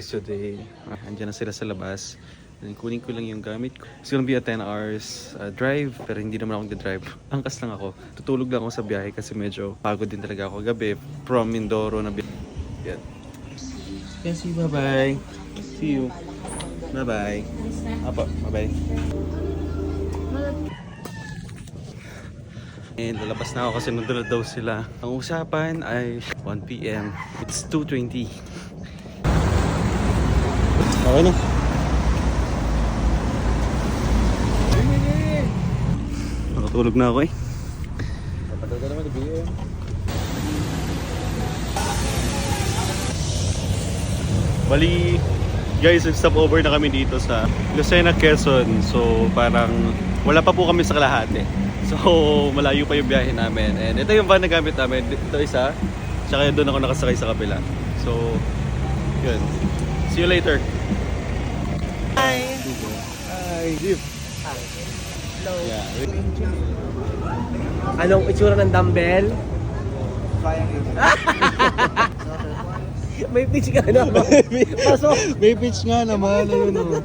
guys today. Andiyan na sila sa labas. Kunin ko lang yung gamit ko. It's gonna be a 10 hours drive, pero hindi naman ako nag-drive. Angkas lang ako. Tutulog lang ako sa biyahe kasi medyo pagod din talaga ako gabi from Mindoro na yan. Yes, bye-bye. See you. Bye-bye. Apo, bye-bye. And lalabas na ako kasi nandun daw sila. Ang usapan ay 1 PM. It's 2:20. Okay na. Nakatulog na ako eh. Kapatid ka naman, BM. Bali, guys, stop over na kami dito sa Lucena, Quezon. So parang wala pa po kami sa kalahati. So malayo pa yung biyahe namin. And ito yung van na gamit namin. Ito isa. Tsaka doon ako nakasakay sa kabila. So, yun. See you later. Hi! Hi, Jeep. Hello. Yeah. Anong itsura ng dumbbell? May pitch ka na ba? Pasok! May pitch nga naman. Ayun o.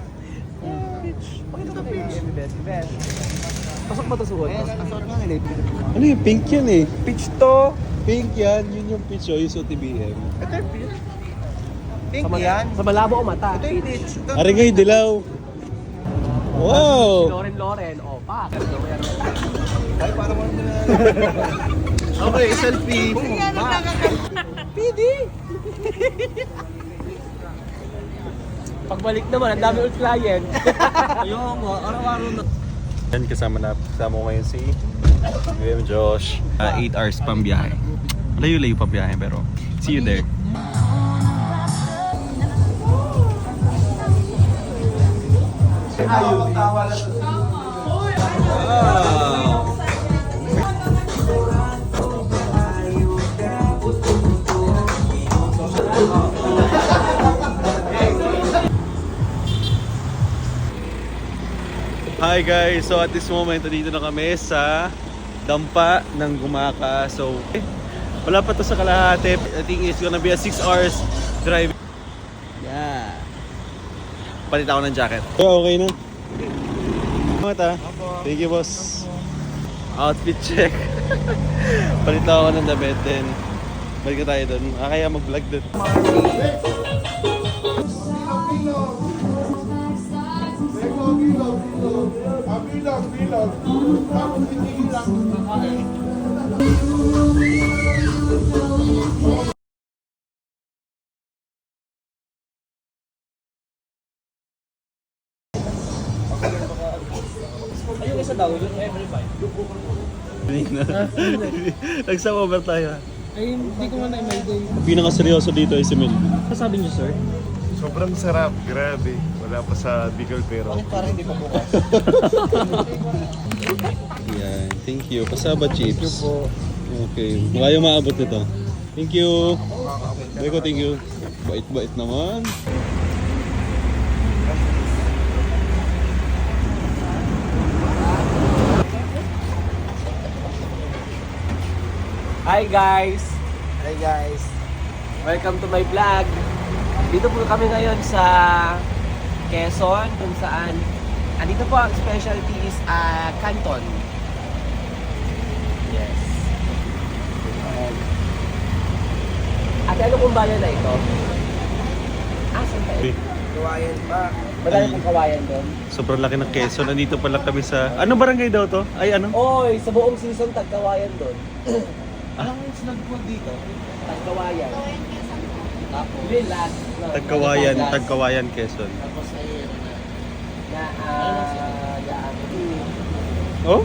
Pakita ka pitch. Pasok ba ito suot? Ano yung pink yan eh? Pitch to! Pink yan. Yun yung pitch o. Yung sa TBM. Ito yung pitch. Pink Sa yan. Sa malabo o mata? Ito yung pitch. Ari ngay, dilaw. Wow! Loren. O, pa. Ay, para mo na. Okay, selfie. PD! Pagbalik naman, ang dami ulit client. Ayun mo, araw-araw na. Yan, kasama ko ngayon si William Josh. 8 hours pang biyahe. Layo-layo pa biyahe pero see you there. Hi guys! So at this moment, dito na kami sa dampa ng Gumaka. So, wala pa to sa kalahati. I think it's gonna be a 6 hours drive. Yeah. Palit ako ng jacket. Okay na. Salamat. Thank you, boss. Outfit check. Palit lang ako ng damit. Then, balik na tayo dun. Kaya mag-vlog dun. Ayun isa daw, yung every bike. Nagsama tayo. Ay, hindi ko nga na-email din. Pinakaseryoso dito ay si Melvin. Ano sabi niyo, sir? Sobrang sarap, grabe. Wala pa sa Bicol pero Parang hindi pa bukas. Yan, thank you. Pasaba chips. Thank you po. Okay, baka yung maabot nito. Thank you. Beko, thank you. Bait-bait naman. Hi guys! Hey guys. Welcome to my vlog. Dito po kami ngayon sa Quezon, kung saan andito po ang specialty is Canton. Yes. Ate, ano kung bayan na ito? Saan tayo? Kawayan pa. Madami pong kawayan doon. Sobrang laki ng Quezon. Nandito pala kami sa... Anong barangay daw to? Ay, ano? Oy, sa buong season, tagkawayan doon. Anong sinagpod dito? Tagkawayan. Lilas. Tagkawayan, Quezon. Tapos ayun. Na, Oh?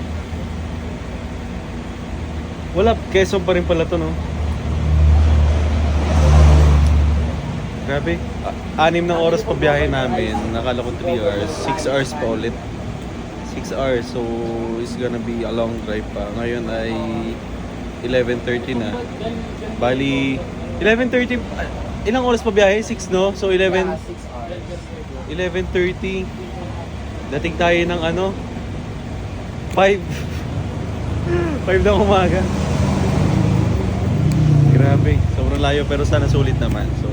Wala, Quezon pa rin pala to, no? Grabe. 6 na oras pa biyahe namin. Nakala ko 3 hours. 6 hours pa ulit. 6 hours. So, it's gonna be a long drive pa. Ngayon ay 11:30 na. Bali, 11:30. Ilang oras pa biyahe? 6, no? So, 11... 11:30. Dating tayo ng ano? 5. 5 ng umaga. Grabe. Sobrang layo pero sana sulit naman. So,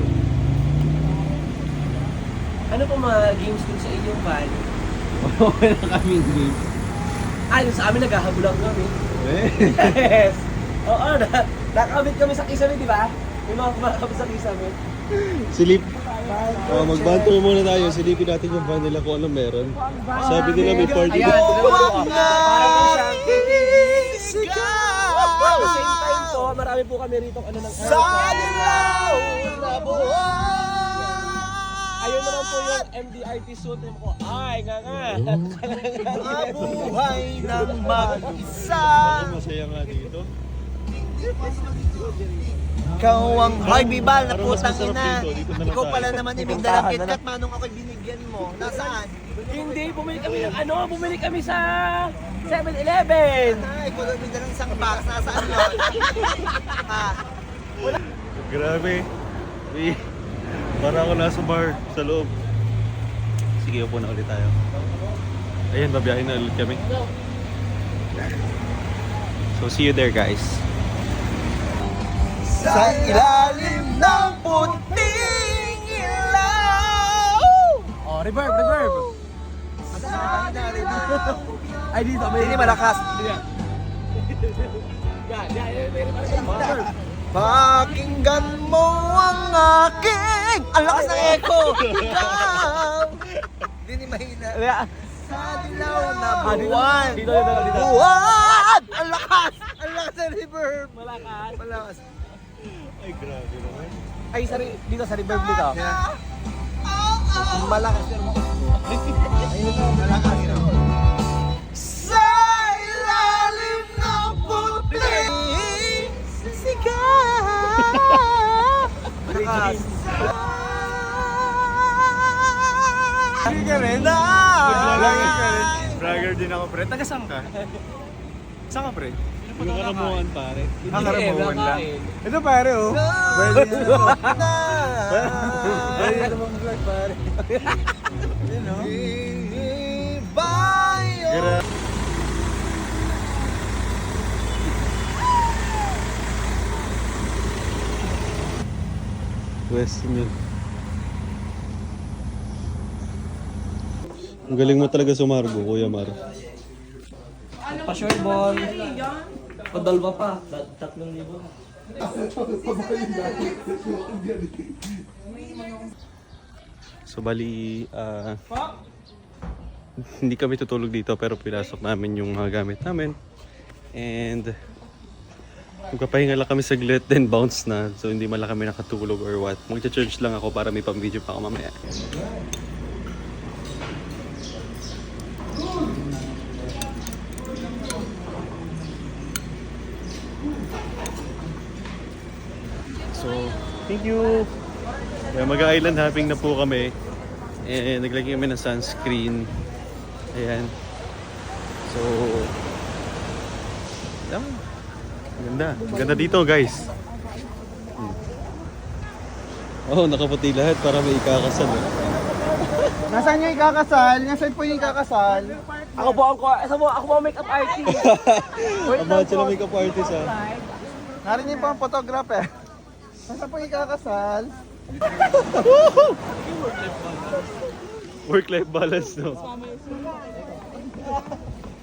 Ano po mga games dun sa inyong van? Wala kaming game. Yung sa amin naghahabulan kami. Eh. Yes! Oo, nakakabit kami sa kisame, di ba? May mga kumakabit sa kisame. Silip. Magbanto muna tayo. Silipin natin yung van nila kung ano meron. Sabi nila may party. Ayan, para po siyang At the same time to, marami po kami rito ano ng ayun naman po yung MDRT suit ko. Ay, nga. Buhay ng mag-isa. Masaya nga dito. Ikaw ang Hoy Bibal na Parang mas putang masarap ina. dito, dito na lang Ikaw tayo. pala naman yung dalang KitKat, manong ako'y binigyan mo. Nasaan? Hindi, bumili kami sa 7-Eleven. Ay, ikaw lang yung dalang isang box. Nasaan yun? Ha? Grabe. Eh, para ako nasa bar sa loob. Sige, upo na ulit tayo. Ayan, babiyahin na ulit kami. So, see you there, guys. Sa ilalim ng puting ilaw. Oh, reverb. Ay, dito. Hindi malakas. Pakinggan mo ang aking. Ang lakas ng echo. Ikaw. Hindi mahina. Sa dilaw na buwan. Dito. Buwan! Ang lakas! Ang lakas ng reverb. Malakas. Ay, grabe naman. Ay, dito sa reverb dito. Malakas yun. Malakas yun. Sa ilalim ng puting sisigaw. Malakas. Hindi ka rin na. Vlogger din ako, pre. Taga saan ka? Saan ka, pre? Yung karamuhan, pare. Karamuhan lang. Ito pare oh. Pwede na mo. Pwede na mong vlog, pare. You know? Bayo. West Mill. Ang galing mo talaga sumargo, Kuya Mar. Pa-short ball. Padalwa pa. 3,000. So bali, hindi kami tutulog dito pero pinasok namin yung mga gamit namin. And magpapahinga lang kami saglit, then bounce na. So hindi man lang kami nakatulog or what. Magcha-charge lang ako para may pang-video pa ako mamaya. So, thank you! Kaya mag-island hopping na po kami. And naglagay kami ng sunscreen. Ayan. So, yeah. Ganda. Ganda dito, guys. Oh, nakaputi lahat para may ikakasal. Nasaan yung ikakasal? Nasaan po yung ikakasal? Ako po ang makeup artist. About sila makeup artist, ha? Narinig po ang photographer. Nasaan po yung ikakasal? Work-life balance, no?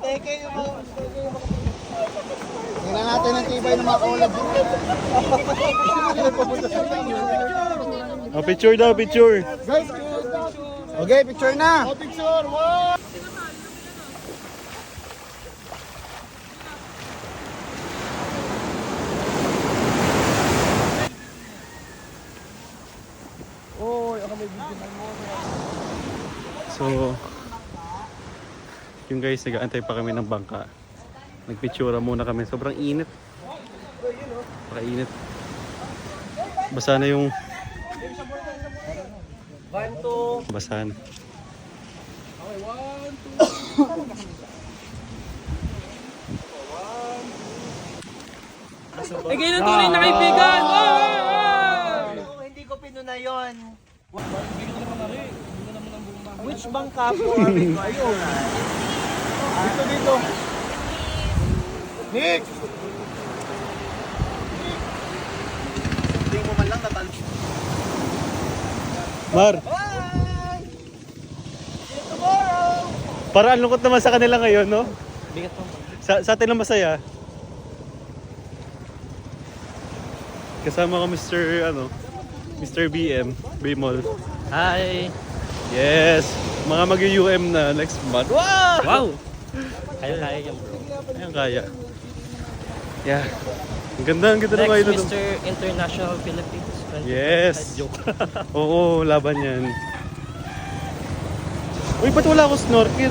Teke yung mga... Tingnan natin ang tibay ng mga collab. Oh, picture daw, picture. Guys, okay, picture na. Picture, wow! So, yung guys, nag-aantay pa kami ng bangka. Nagpitsura muna kami. Sobrang init. Paka-init. Basa na yung... Basa na. Eh, ganyan tunay na kaibigan! Hindi ko pinuna yun. Which bangka po are we going? Ayun. Dito. Nick! Hindi mo man lang natal. Mar! Para ang lungkot naman sa kanila ngayon, no? Bigat po. Sa atin lang masaya. Kasama ko Mr. BM, Bmol. Hi! Yes! Mga mag-UM na next month. Wow! Wow! Kaya yan bro. Ayun kaya. Yeah. Ang ganda ng Next, kayo Mr. International Philippines. Yes! Joke. Oo, laban yan. Uy, ba't wala ako snorkel?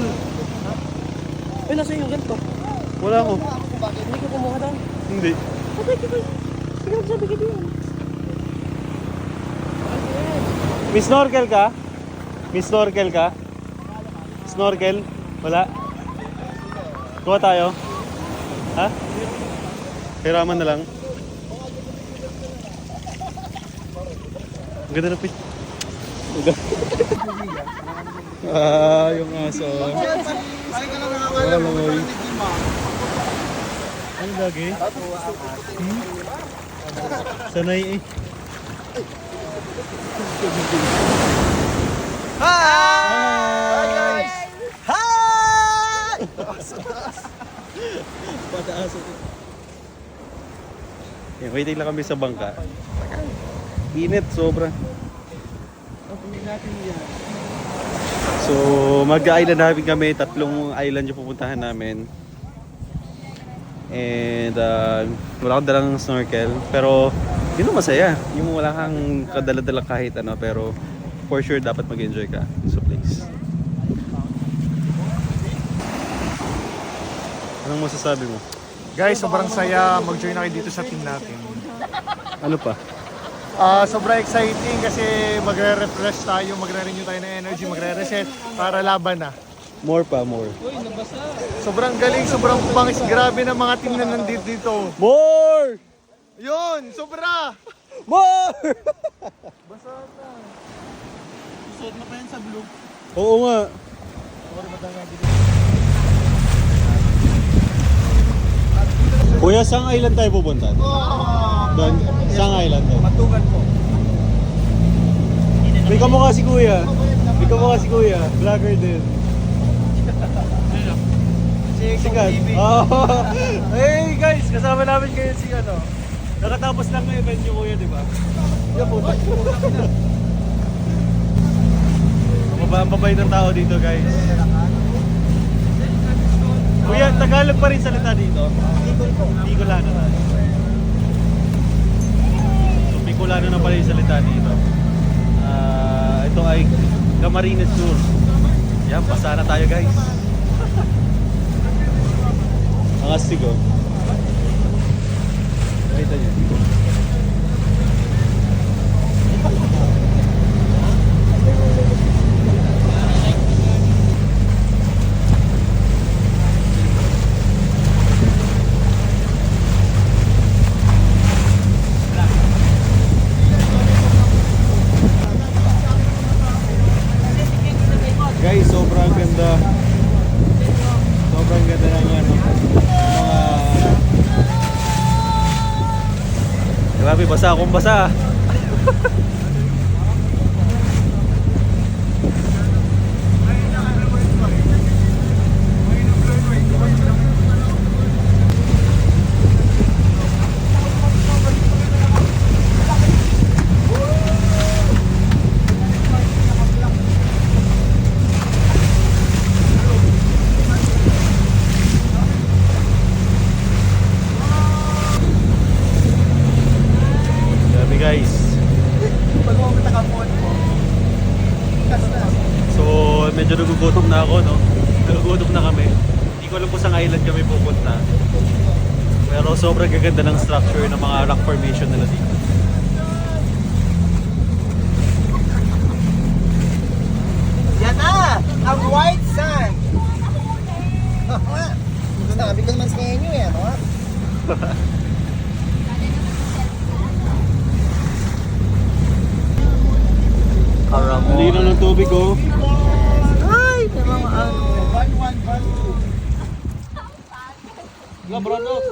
Uy, nasa yung ganito? Wala ako. Hindi ko kumuha doon. Hindi. Sige, magsabi ka din. May snorkel ka? May snorkel ka? Snorkel? Wala? Kuha tayo? Ha? Hiraman na lang. Ang ganda na pit. Yung aso. Langoy. Ano lagi? Sanay eh. Hi guys! Hi! Pataas ito. Waiting lang kami sa bangka. Init sobra. So mag-island hopping kami. 3 island yung pupuntahan namin. And wala akong dalang snorkel. Pero yun ang masaya. Yung wala kang kadala-dala kahit ano. Pero for sure dapat mag-enjoy ka sa place. Anong masasabi mo? Guys, sobrang saya mag-join na kayo dito sa team natin. Ano pa? Sobrang exciting kasi magre-refresh tayo, magre-renew tayo ng energy, magre-reset para laban na. More pa, more. Sobrang galing, sobrang pangis. Grabe na mga team na nandito dito. More! Yun, sobra! More! Suot mo pa yan sa blue. Oo nga. Kuya, saan island tayo pupunta? Doon? Saan island tayo? Matugan po. May kamukha si Kuya. May kamukha si Kuya. Vlogger din. Sikat. Oh. Hey guys, kasama namin kayo si ano. Nakatapos lang ng event yung Kuya, di ba? Yan po. Ang babay ng tao dito, guys. Kuya, Tagalog pa rin salita dito. Bicolano na. So, Bicolano na pala yung salita dito. Ito ay Camarines Sur. Yan, basa na tayo, guys. Ang astig, oh. Nakita niyo. Guys, sobrang ganda. Sobrang ganda ng ano, mga... Grabe, basa akong basa. Guys. Pag pumunta ka po, So, medyo nagugutom na ako, no? Nagugutom na kami. Hindi ko alam kung saan island kami pupunta. Pero sobrang gaganda ng structure ng mga rock formation nila dito. yan na! Ang white sand! Sabi ko naman sa inyo eh, ano? Ang linaw ng tubig, oh. Ay! May mga ano. Labrado.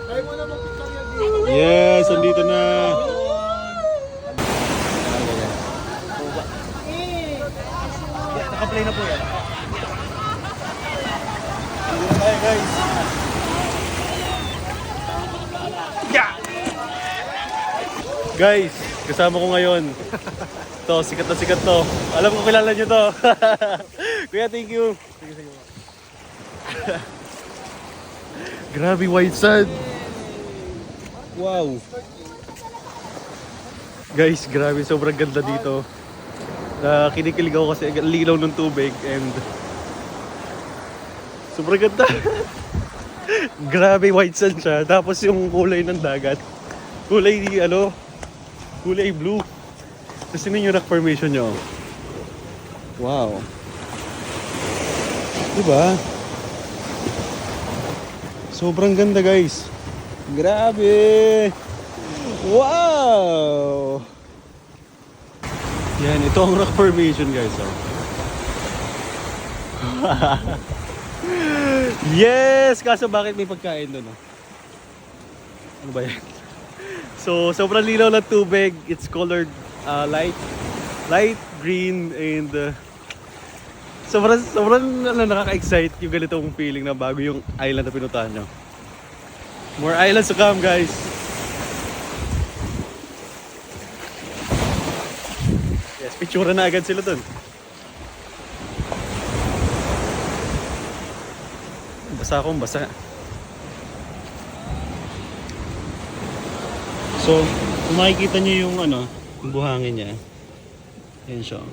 Tayo mo na mag-picture yan dito. Yes, andito na. Naka-play na po yan. guys. Yeah! Guys, kasama ko ngayon. To, sikat na sikat to. Alam ko kilala nyo to. Kuya, thank you. Grabe, white sand. Wow. Guys, grabe, sobrang ganda dito. Kinikilig ako kasi linaw ng tubig and sobrang ganda. Grabe, white sand siya. Tapos yung kulay ng dagat. Kulay blue. Tapos yun yung rock formation nyo. Wow. Diba? Sobrang ganda, guys. Grabe! Wow! Yan, ito ang rock formation, guys. Oh. Yes! Kaso bakit may pagkain doon? Oh? Ano ba yan? So, sobrang linaw ng tubig. It's colored light green and sobrang nakaka-excite yung ganitong feeling na bago yung island na pinuntahan nyo. More islands to come, guys. Yes, picture na agad sila dun. Basa akong basa. So, kung makikita nyo yung yung buhangin niya. Yan siya.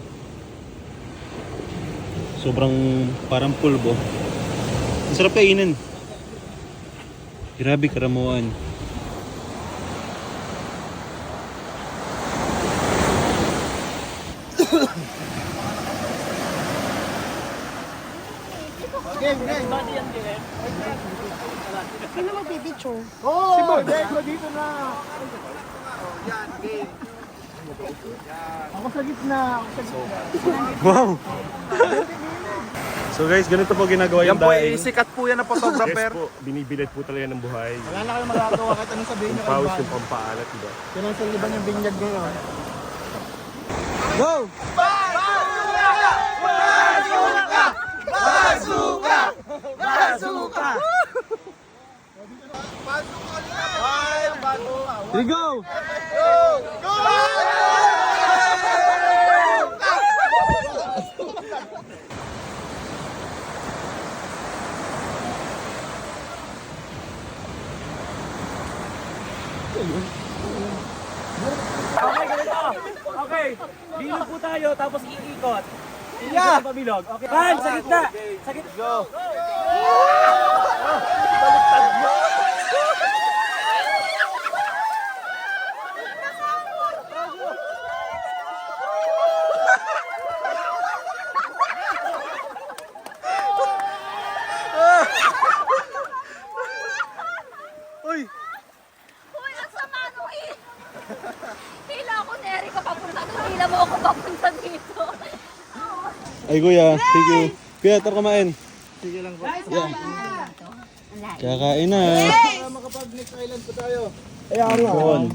Sobrang parang pulbo. Ang sarap kainin. Grabe karamuan. Sino magpipicture? Oo! Si Bodego dito na! Yan, game. Ako sa gitna. Wow! So guys, ganito po ginagawa yung daing. Sikat po yan na photographer. Yes po, binibilad po talaga ng buhay. Wala na kayong magagawa kahit anong sabihin nyo. Yung pawis, yung pampaalat, diba? Kinansel niyo ba yung binyag ngayon? Go! Here we go! Okay, bilog po tayo tapos iikot. Yeah! Pabilog. Okay. Pan, sa gitna. Sa gitna. Go. Uy! Uy, ang sama nung hila ako, Neri ka papunta doon. Hila mo ako papunta dito. Ay kuya, thank you. Kuya, tara kumain. Sige lang po. Kakain na. Makapag next island po tayo. Labong.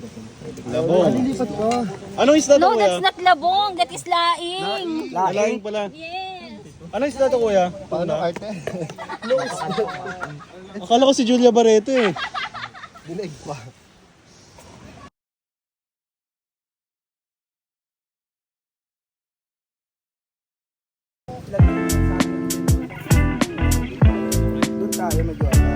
Labong. Anong isda to No, kuya? that's not labong. That is laing. Laing pala. Yes. Anong isda to kuya? Paano arte? Akala ko si Julia Barreto eh. Dinig pa. Doon tayo mag-iwala.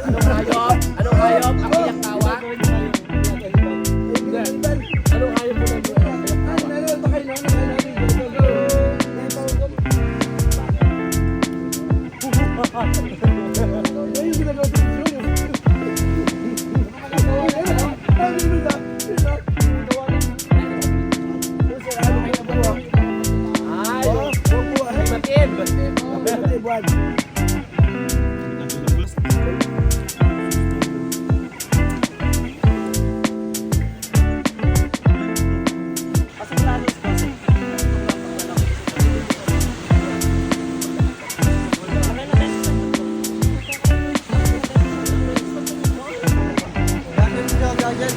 Anong hayop? Anong hayop? Ang iyak tawa? Anong hayop po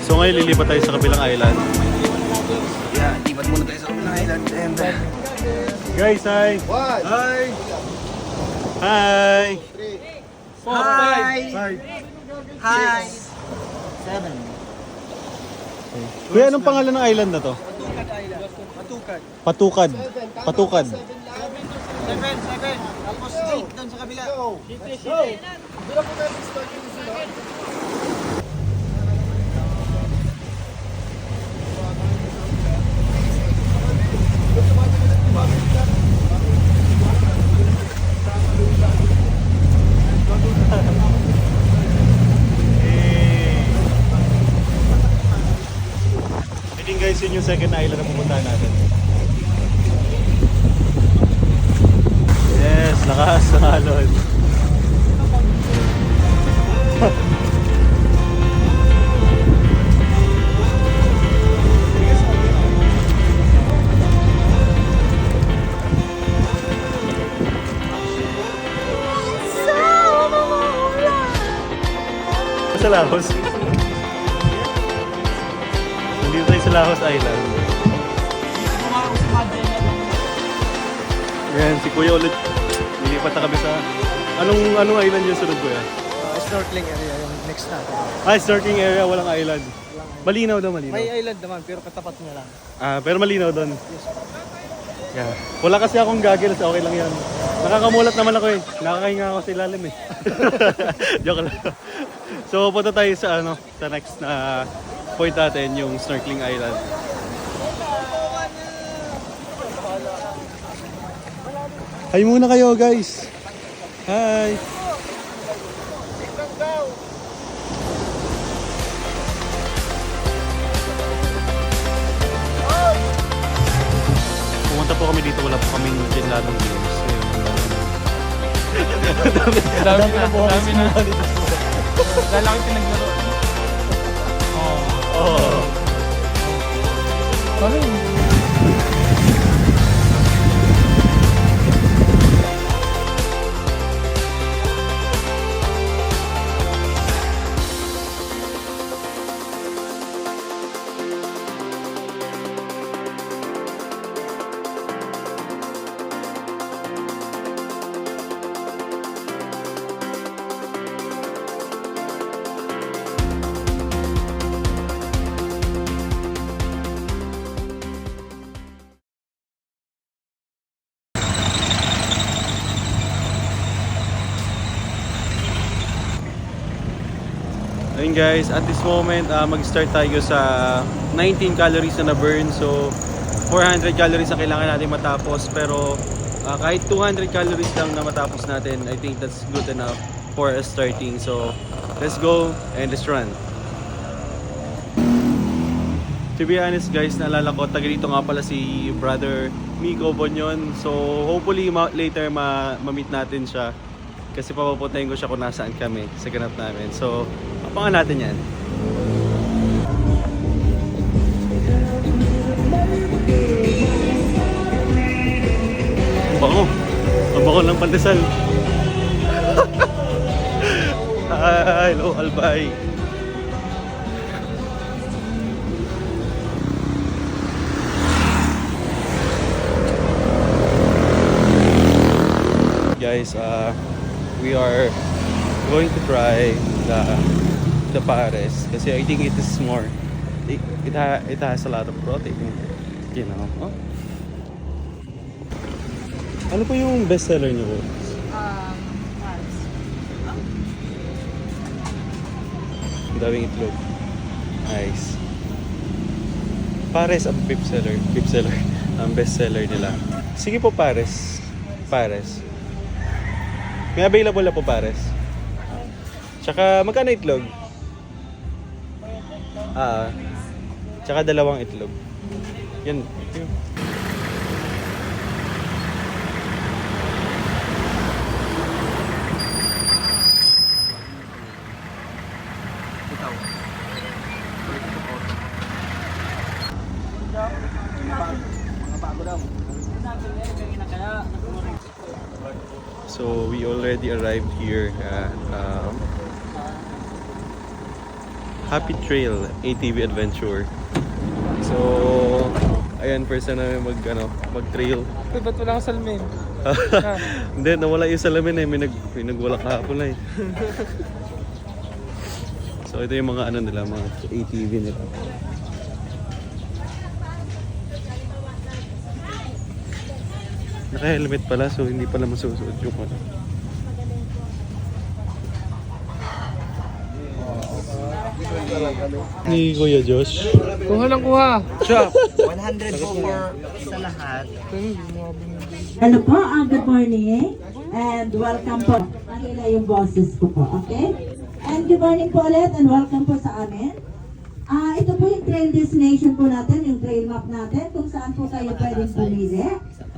So ngayon lilipat tayo sa kabilang island. Yeah, lipat muna tayo sa kabilang island and Guys, hi! Hi! Hi! Hi! Hi! Kuya, anong pangalan ng island na to? Patukad. Patukad. 7. Tapos 8 doon sa kabila. I think guys, yun yung second island na pupuntahan natin. Yes, lakas ng alon. Sa Lahos. Nandito tayo sa Lahos Island. Yan, si Kuya ulit. Lilipat na kami sa... Anong island yung sunod, Kuya? Snorkeling area yung next natin. Snorkeling area, walang island. Malinaw daw, malinaw. May island naman pero katapat niya lang. Pero malinaw doon. Yeah. Wala kasi akong goggles, okay lang yan. Nakakamulat naman ako eh. Nakakahinga ako sa ilalim eh. Joke lang. So punta tayo sa sa next na point natin, yung Snorkeling Island. Hi muna kayo guys. Hi. Pumunta po kami dito, wala po kaming dinlanong games. Dami na. Lalaki pinaglaro. Oh. Ano yun? Ayun guys, at this moment, mag-start tayo sa 19 calories na na-burn. So, 400 calories ang kailangan natin matapos. Pero, kahit 200 calories lang na matapos natin, I think that's good enough for us starting. So, let's go and let's run. To be honest guys, naalala ko, taga dito nga pala si Brother Miko Bonyon. So, hopefully later ma-meet natin siya. Kasi papapuntahin ko siya kung nasaan kami sa ganap namin. So, abangan natin yan. Bango. Ang bango ng pandesal. Hello, Albay. Guys, we are going to try the pares kasi I think it is more it has a lot of protein, you know. Oh. Ano po yung best seller niyo po? Pares. Ang daming itlog. Nice. Pares ang beef seller ang best seller nila. Sige po, pares. May available na po pares. Tsaka magkano itlog? Tsaka 2 itlog. Yan. So we already arrived here at Happy Trail ATV Adventure. So Ayan, first na namin mag-trail. Ba't wala kang salmin? Hindi, nawala yung salamin eh. May nagwala kahapon na eh. So ito yung mga nila, mga ATV nila. Naka-helmet pala, so hindi pala masusuot yung ano. Ni Kuya Josh. Kuha lang kuha. Siya! 100 po for sa lahat. Hello po, good morning and welcome po. Mahila yung boses ko po, okay? And good morning po ulit and welcome po sa amin. Ito po yung trail destination po natin, yung trail map natin, kung saan po kayo pwedeng pumili.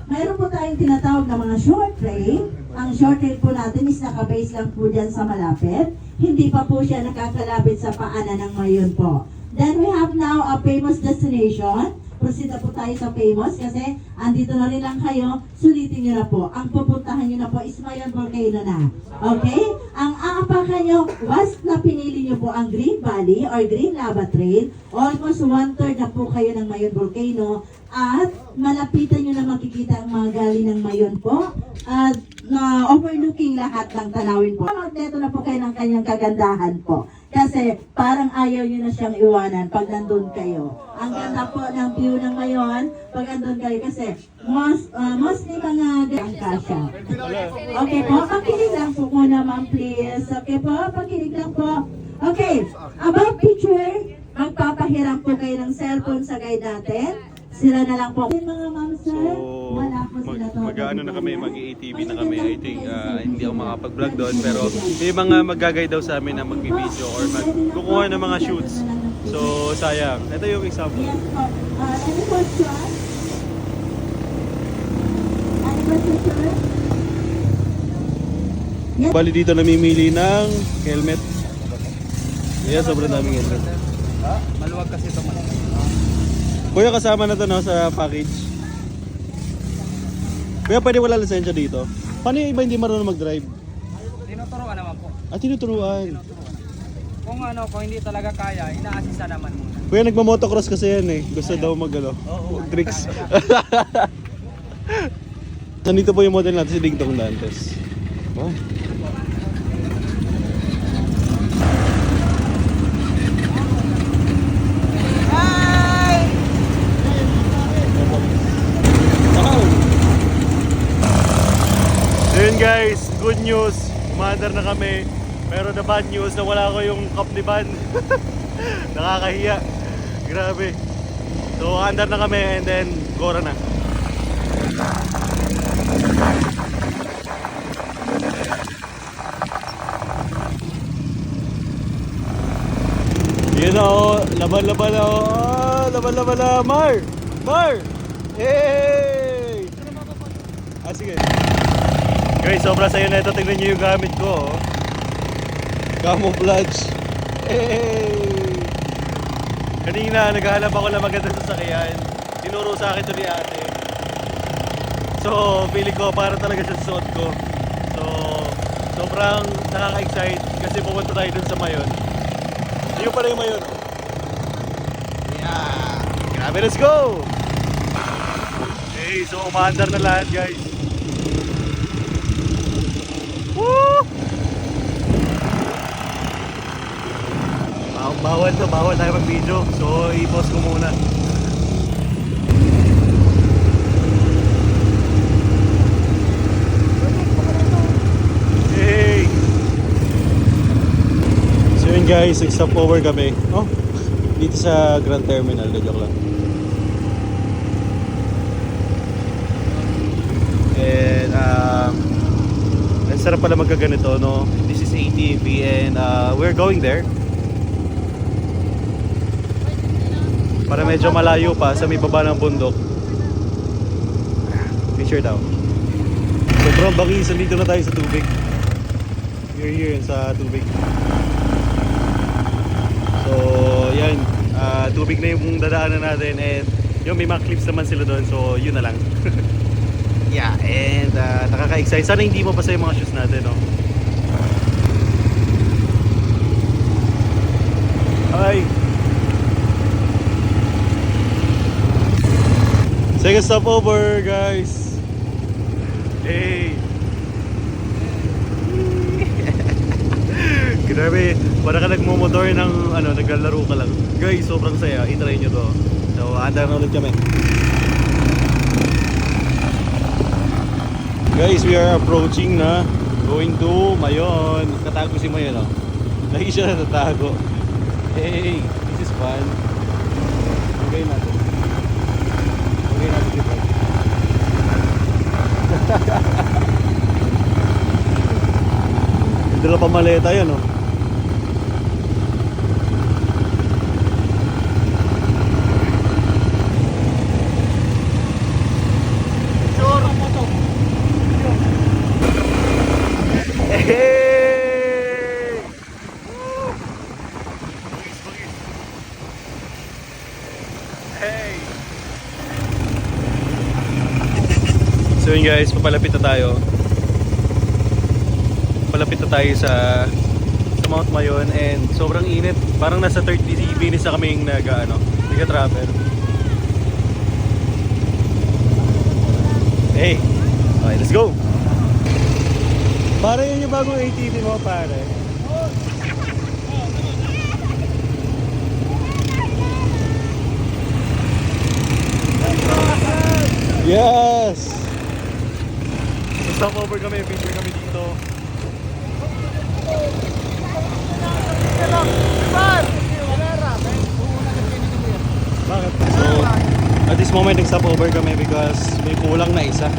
Mayroon po tayong tinatawag na mga short trail. Ang short trail po natin is nakabase lang po dyan sa malapit. Hindi pa po siya nakakalapit sa paanan ng Mayon po. Then we have now a famous destination. Proceed na po tayo sa famous kasi andito na rin lang kayo, sulitin nyo na po. Ang pupuntahan nyo na po is Mayon Volcano na. Okay? Ang aapakan nyo, once na pinili nyo po ang Green Valley or Green Lava Trail, almost 1/3 na po kayo ng Mayon Volcano at malapitan nyo na makikita ang mga gali ng Mayon po at na overlooking lahat ng tanawin po. Magneto na po kayo ng kanyang kagandahan po. Kasi parang ayaw nyo na siyang iwanan pag nandun kayo. Ang ganda po ng view ng ngayon pag nandun kayo kasi mostly mga ang kasya. Okay po, pakinig lang po muna ma'am please. Okay po, pakinig lang po. Okay, about picture, magpapahiram po kayo ng cellphone sa guide natin. Sila na lang po. Mga ma'am sir, So, wala po sila to. mag-ano na kami, mag-ATV na kami. I think hindi ako makapag-vlog doon pero may mga mag-guide daw sa amin na magbibideo or magkukuha ng mga shoots. So, sayang. Ito yung example. Yes po. Any question? Any question sir? Yes. Bali dito namimili ng helmet. Yeah, sobrang daming helmet. Maluwag kasi ito. Kuya, kasama na to no, sa package. Kuya, pwede wala lisensya dito. Paano yung iba hindi marunong mag-drive? Tinuturuan naman po. Tinuturuan. Kung hindi talaga kaya, ina-assista naman muna. Kuya, nagma-motocross kasi yan eh. Gusto daw tricks. Nandito po yung model natin, si Ding Dong Dantes. Wow. Ayun guys, good news. Umaandar na kami. Pero the bad news na wala ko yung cup ni Van. Nakakahiya. Grabe. So, andar na kami and then Gora na. Yun na oh, laban-laban na oh. Laban-laban na. Mar! Hey! Sige. Guys, sobra sa'yo na ito. Tignan nyo yung gamit ko. Oh. Camouflage. Hey! Kanina, naghahanap ako ng maganda sa sakyan. Tinuro sa akin ito ni ate. So, feeling ko para talaga sa suot ko. So, sobrang nakaka-excite kasi pupunta tayo dun sa Mayon. Yung pala yung Mayon. Yeah! Grabe, let's go! Okay, so umaandar na lahat guys. Woo! Bawal tayo mag-video. So, i-pause ko muna. Hey! So yun guys, nag-stop over kami. Oh, dito sa Grand Terminal. Joke lang. And ang sarap pala magkaganito, no? This is ATV and we're going there. Para medyo malayo pa sa may baba ng bundok. Picture daw. Sobrang bangis, dito na tayo sa tubig. We're here sa tubig. So, yan. Tubig na yung dadaanan natin and yung may mga clips naman sila doon. So, yun na lang. Yeah, and nakaka-excite. Sana hindi mo pa sa yung mga shoes natin, no? Hi! Second stopover, guys. Hey. Grabe, para ka nagmumotor ng naglalaro ka lang. Guys, sobrang saya. I-try nyo to. So, anda na ulit kami. Guys, we are approaching na. Going to Mayon. Katago si Mayon, oh. Lagi siya natatago. Hey, this is fun. Okay natin. Okay natin dito. Dala pa maleta yan, oh. Hey! Hey! So yun guys, papalapit na tayo. Palapit na tayo sa Mount Mayon and sobrang init. Parang nasa 30 minutes na kaming nag-travel. Hey! Okay, let's go! Pare, yun yung bagong ATV mo, pare. Yes! Stop over kami, picture kami dito. Bakit? So, at this moment, nag-stop over kami because may kulang na isa.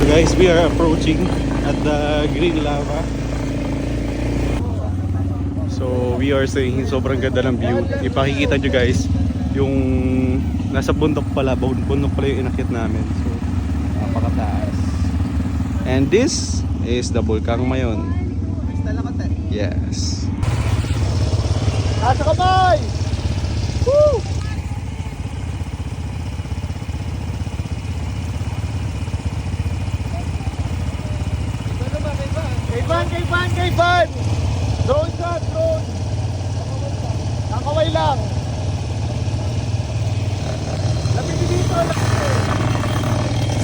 Guys, we are approaching at the Green Lava. So, we are saying sobrang ganda ng view. Ipakikita nyo guys, yung nasa bundok pala yung inakyat namin. So, napakataas. And this is the Bulkang Mayon. Yes. Nasa kamay! Woo! Kay Van! Drone shot, drone! Nakaway lang! Lapit dito!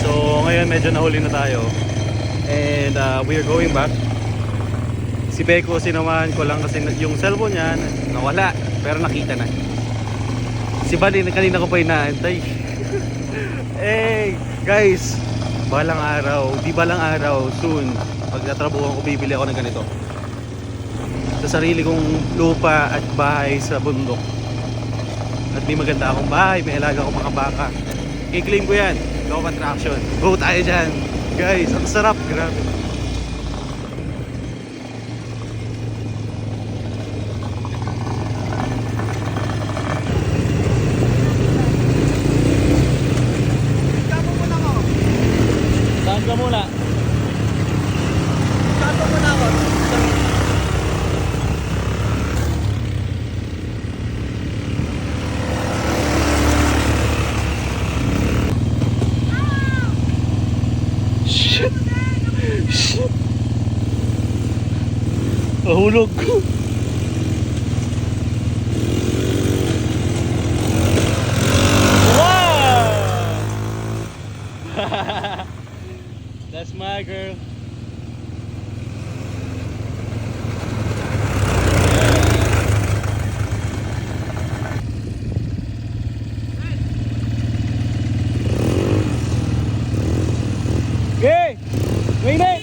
So, ngayon medyo nahuli na tayo. And we are going back. Si Beko, sinamahan ko lang kasi yung cellphone niya nawala. Pero nakita na. Si Buddy, kanina ko pa inaantay. Hey, guys! Balang araw, soon. Pag natrabuhan ko, bibili ako ng ganito. Sa sarili kong lupa at bahay sa bundok. At may maganda akong bahay, may alaga akong mga baka. I-claim ko yan. Go attraction. Go tayo dyan. Guys, ang sarap. Grabe. Saan ka muna? Nahulog ko. Wow! That's my girl. Okay, wait it.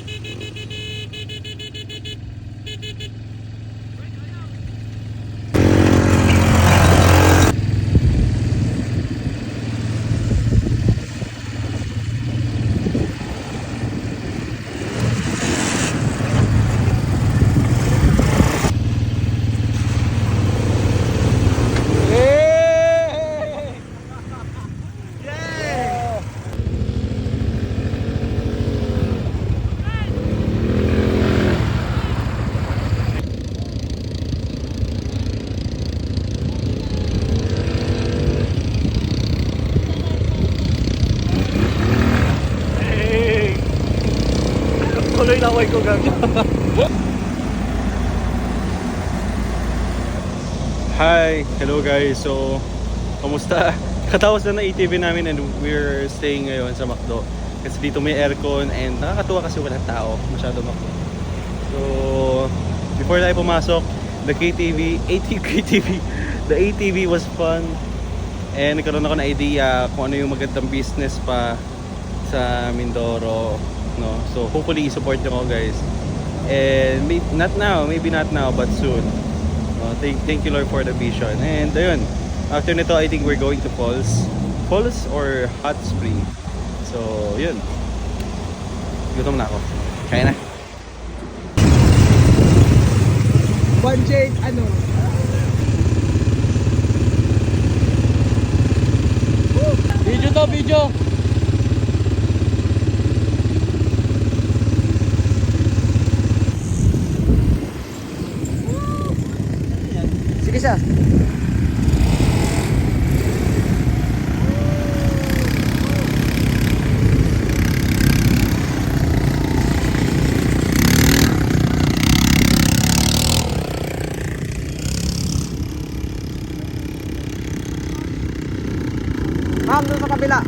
ko gago. Hi! Hello guys! So, kamusta? Katapos na ATV namin and we're staying ngayon sa McDo. Kasi dito may aircon and nakakatuwa kasi walang tao. Masyado McDo. So, before tayo pumasok, the ATV was fun. And nagkaroon ako ng idea kung ano yung magandang business pa sa Mindoro. No? So, hopefully, support nyo ko guys. And maybe not now, but soon. Thank you Lord for the vision. And ayun, after nito I think we're going to Falls or Hot Spring. So yun, gutom na ako, kaya na. Budget, ano? Video. Sige siya. Ma'am, doon sa kabila.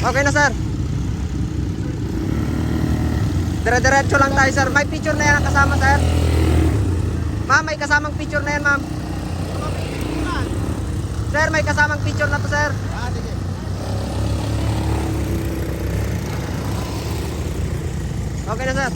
Okay na, sir. Dire-diretso lang tayo, sir. May picture na yan ang kasama, sir. Ma'am, may kasamang picture na yan, ma'am. Sir, may kasamang picture na to, sir. Okay na, sir.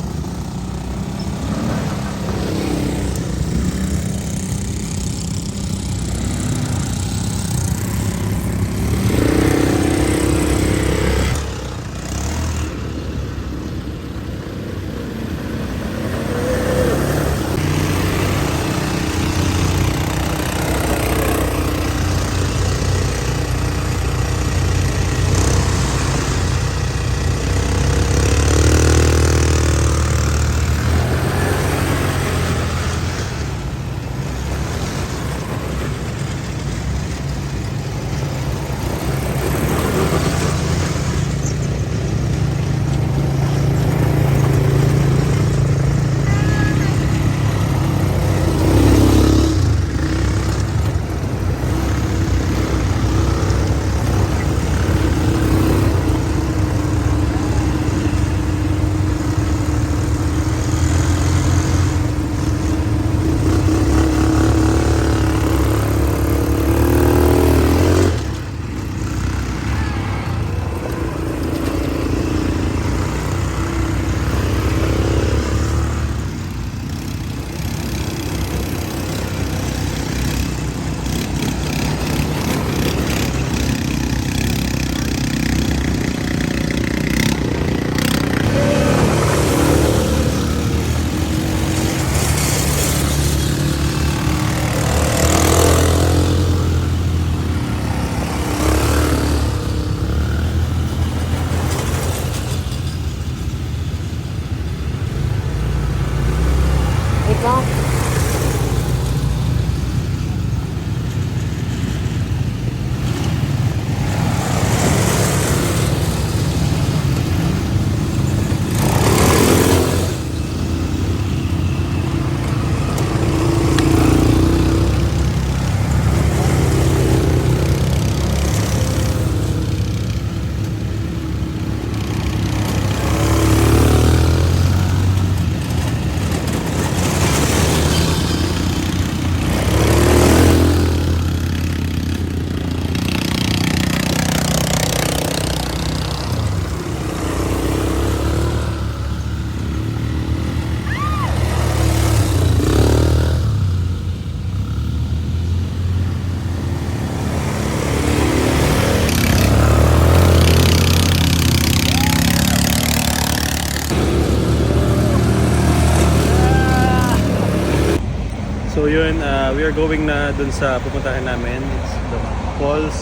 So yun, we are going na dun sa pupuntahan namin. It's the falls,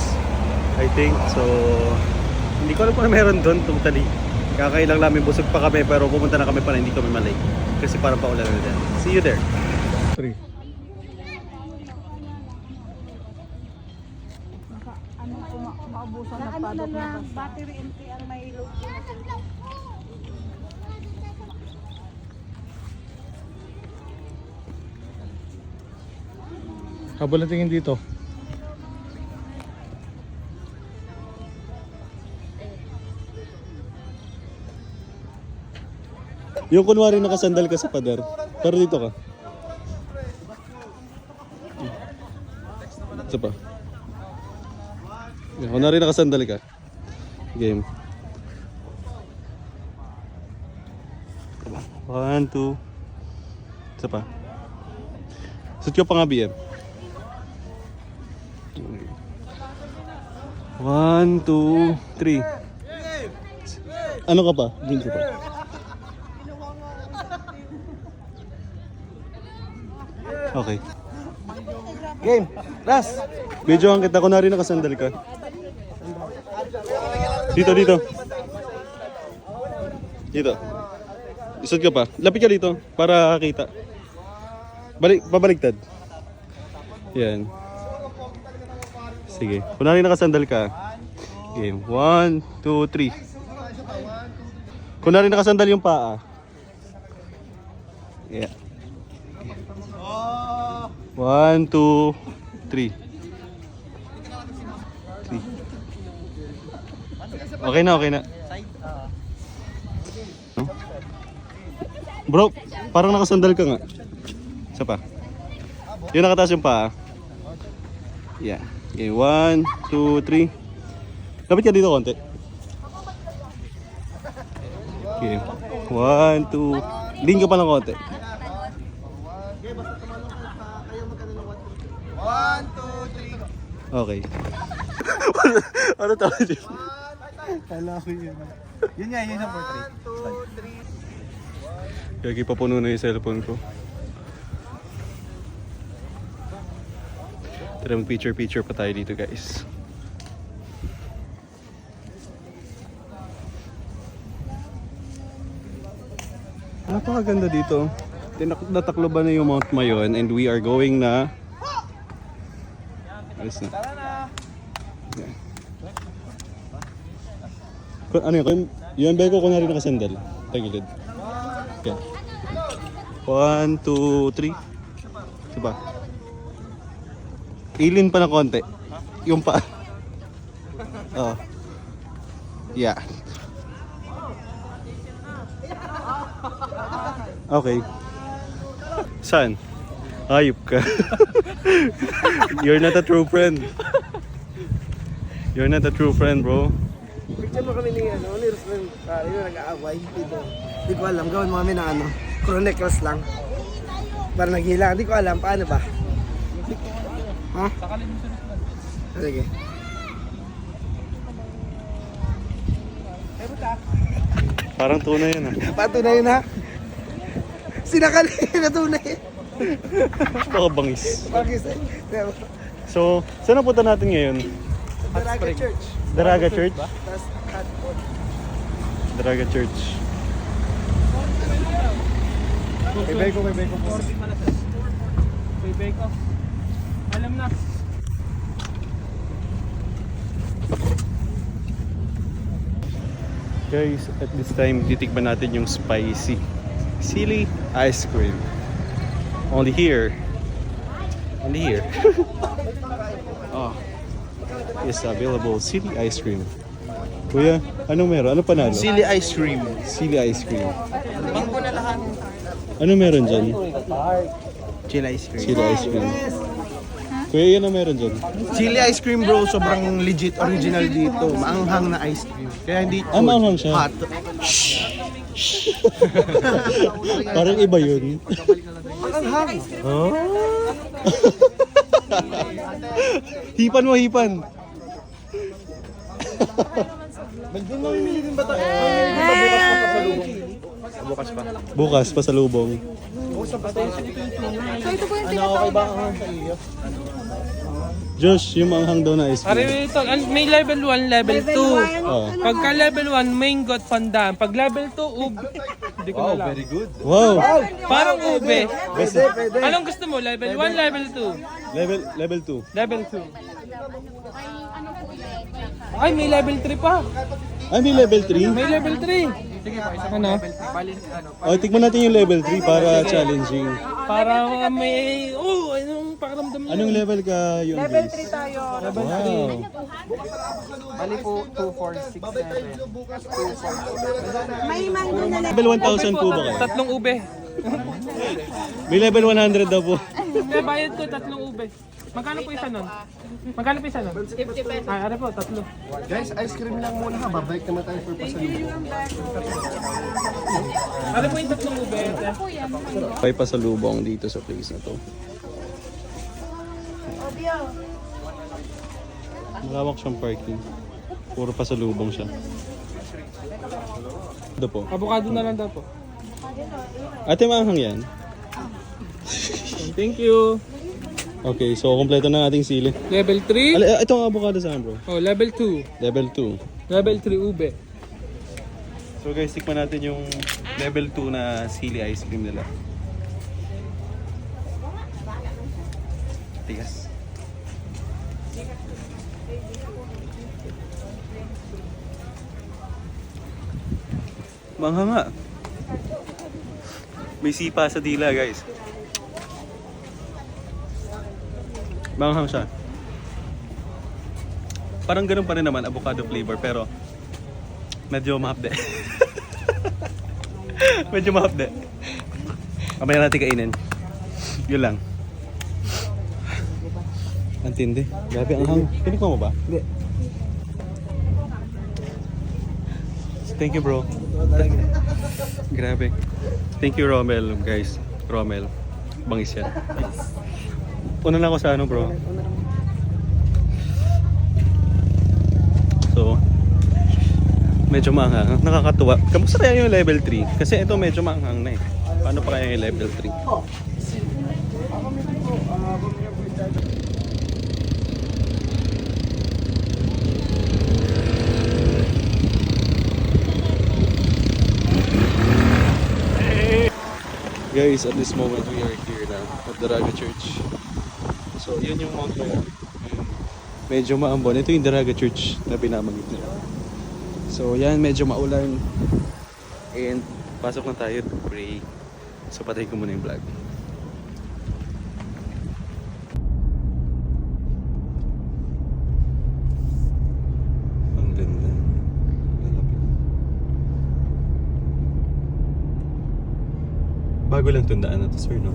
I think. So, hindi ko alam kung ano meron dun totally. Kakailang namin, busog pa kami pero pumunta na kami para hindi kami malay. Kasi parang paulan na dyan. See you there. 3. na lang, battery empty ang may load. Habol na tingin dito. Yung kunwari nakasandal ka sa pader, pero dito ka. Isa pa. Yung kunwari nakasandal ka. Game. 1, 2. Isa pa. Sut ko pa nga BM. 1, 2, 3. Ano ka pa? Din ka pa. Okay. Game. Last. Medyo ang kita ko na rin nakasandal ka. Dito, dito. Dito. Isod ka pa. Lapit ka dito para kita. Pabaligtad. Yan. Sige. Kunwari nakasandal ka. Game. 1, 2, 3. Kunwari nakasandal yung paa. Yeah. 1, 2, 3. Okay na, okay na. No? Bro, parang nakasandal ka nga. Isa pa. Yung nakataas yung paa. Yeah. Okay, 1, 2, 3. Lapit ka dito konti. Okay. 1, 2. Lean ka pa ng konti. 1, 2, 3. Okay. Ano tawag dito? Kala ko yun. Yun nga, yun ang portrait. 1, 2, 3. Kaya papuno na yung cellphone ko. Tara mag-picture pa tayo dito guys. Napakaganda dito. Natakloban na yung Mount Mayon and we are going na... Alis na. Yeah. Ano yun? Yung beko ko na rin nakasandal. Tagilid. Okay. 1, 2, 3. Diba? Ilin pa na konti. Yung pa. Oh. Yeah. Okay. Saan? Hayop ka. You're not a true friend. You're not a true friend, bro. Picture mo kami ni Ruslan. Yun, nag-aaway. Hindi ko alam. Gawin mo kami ng chronicles lang. Para naghilang. Hindi ko alam. Paano ba? Ha? Sige. Parang tunay yun ah. Patunay na. Sinakali na tunay. Baka bangis. Bagis eh. So, saan na punta natin ngayon? Daraga Church. Daraga Church? Tapos Hatford. Daraga Church. Kay Beko po. Beko. Alam na. Guys, at this time, titikman natin yung spicy chili ice cream. Only here. Only here. Oh. Is available chili ice cream. Kuya, anong meron? Ano panalo? Chili ice cream. Chili ice cream. Ano meron dyan? Chili ice cream. Chili ice cream. Kuya, yan ang meron dyan. Chili ice cream bro, sobrang legit original dito. Maanghang na ice cream. Kaya hindi Ah, maanghang siya? hot. Parang iba yun. Maanghang. Huh? Hipan mo, hipan. Doon mamimili din ba tayo? Bukas pa. Bukas, pasalubong. Ano okay ba ang sa iyo? Josh, yung manghang daw na ice Are cream. ito, may level 1, level 2. Oh. Pagka level 1, mango at pandan. Pag level 2, hindi ko na alam. Very good. Wow! Parang ube. Pwede. Anong gusto mo? Level 1, level 2? Level 2. Level 2. May ano po yan, Ay, may level 3 pa. Ay, may level 3? May level 3. Ano? O, tikman natin yung level 3 para challenging. Para may... Oh, anong pakiramdam mo? Anong level ka yung Level 3 tayo. Level Wow. Bali po, 2, 4, 6, 7. May mango na Level 1,000 po ba kayo? Tatlong ube. May level 100 daw po. Kaya bayad ko tatlong ube. Magkano po isa nun? Magkano po isa nun? 50 pesos. Ay, ano po, tatlo. Guys, ice cream lang muna ha. Babalik naman tayo for pasalubong. Ano po yung tatlong ube? May pasalubong dito sa place na to. Malawak siyang parking. Puro pasalubong siya. Ito po. Avocado na lang daw po. Ate, maanghang yan. Thank you. Okay, so kompleto na ating sili. Level 3. Itong avocado saan bro? Oh, level 2. Level 2. Level 3 ube. So guys, tikman natin yung level 2 na sili ice cream nila. Tigas. Mangha nga. May sipa sa dila guys. Manghang siya. Parang ganun pa rin naman, avocado flavor, pero medyo mahapde. Medyo mahapde. Mamaya natin kainin. Yun lang. Ang tindi. Grabe ang hang. Tinikman mo ba? Hindi. Thank you bro. Grabe. Thank you Romel guys. Romel. Bangis yan. Una na ako sa ano bro. So, medyo maanghang. Nakakatuwa. Kamusta kaya yung level 3? Kasi ito medyo maanghang na eh. Paano pa kaya yung level 3? Guys, at this moment we are here na at Daraga Church. So, yun yung Mount Mayor. Medyo maambon. Ito yung Daraga Church na pinamagit nila. So, yan, medyo maulan. And, pasok na tayo to pray. So, patay ko muna yung vlog. Ang ganda. Lalapit. Bago lang tundaan na to, sir, no?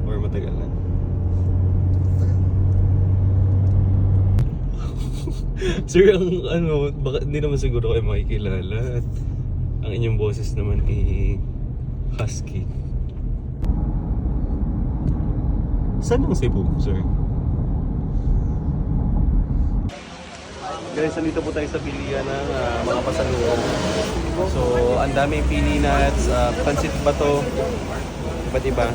Or matagal na? Sir, ang ano, baka hindi naman siguro kayo makikilala at ang inyong boses naman husky. Saan ang Cebu, sir? Guys, nandito po tayo sa bilihan ng mga pasalubong. So, ang daming pili nuts, pansit bato, iba't iba.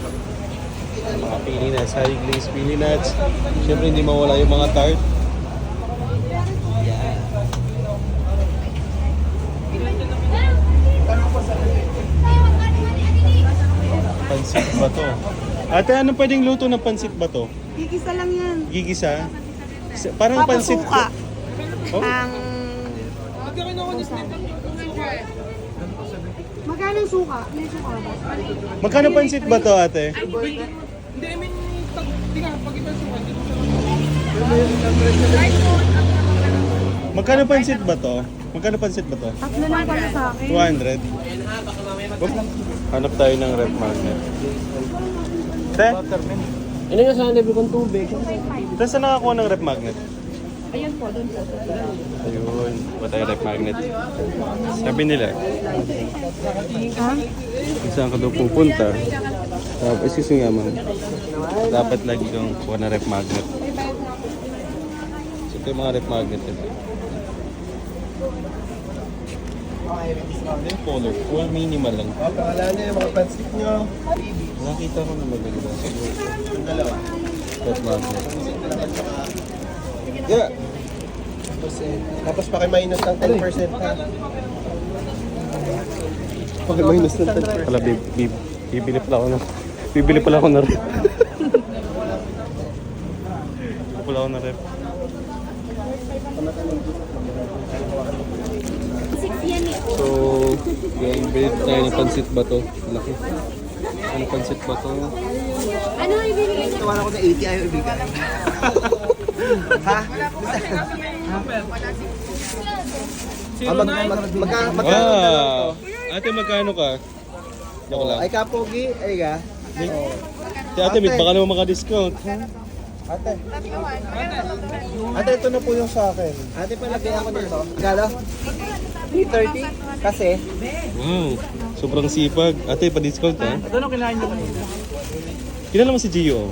Mga pili nuts, high glaze pili nuts. Siyempre hindi mawala yung mga tart. Pansit bato. Ate, anong pwedeng luto ng pansit bato? Gigisa lang yan. Gigisa? Parang pansit. Papasuka. Oh? Ang... Magkano yung suka? May suka ba? Magkano pansit bato, ate? Hindi, I mean, hindi nga, pag ibang suka, hindi mo siya Magkano pansit bato? Magkano pansit bato? Tatlo lang pala sa akin. 200. Hanap tayo ng ref magnet. Te? Ano yung sa level kong tubig? Te, saan nakakuha ng ref magnet? Ayun po, doon po. Ayun, ba tayo ref magnet? Sabi nila, Ha? saan ka daw pupunta? Tapos excuse nga man, dapat lagi kang kuha ng ref magnet. So ito yung mga ref magnet nila. Ano yung color? Full minimal lang. Wala na yung mga pansik nyo. Nakita ko na maganda. Yung dalawa. Ref magnet. Yeah. Tapos paki-minus ng 10% ha. Paki-minus ng 10%. Pala, bibili pala ako na ref. Bibili pala ako na ref. So, yung bilhin tayo ng pansit ba to? Laki. Ano pansit ba to? Ano ibibigay niya? Tawanan ko na 80 ayaw ibigay. Ha? Magkano Ate, magkano ka? Joke lang. Ay kapogi, ay ka. Si ate, baka naman maka-discount. Ate. Ate, ito na po yung sa akin. Ate, palagay ako dito. Galo? 330? Kasi? Wow, sobrang sipag. Ate, pa-discount ha? Ano kinain niyo kanina? Kilala mo si Gio?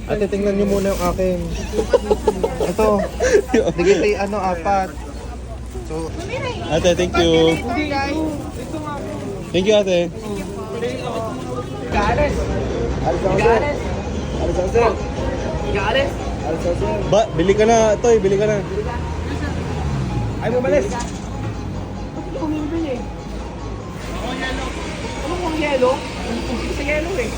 Ate, tingnan nyo muna yung akin. Ito. Digiti, ano, 4. So, Ate, thank you. Thank you, ate. Bili ka na, Toy, bili ka na. Ay, bumalis. Ano kung yelo? Sa yelo eh.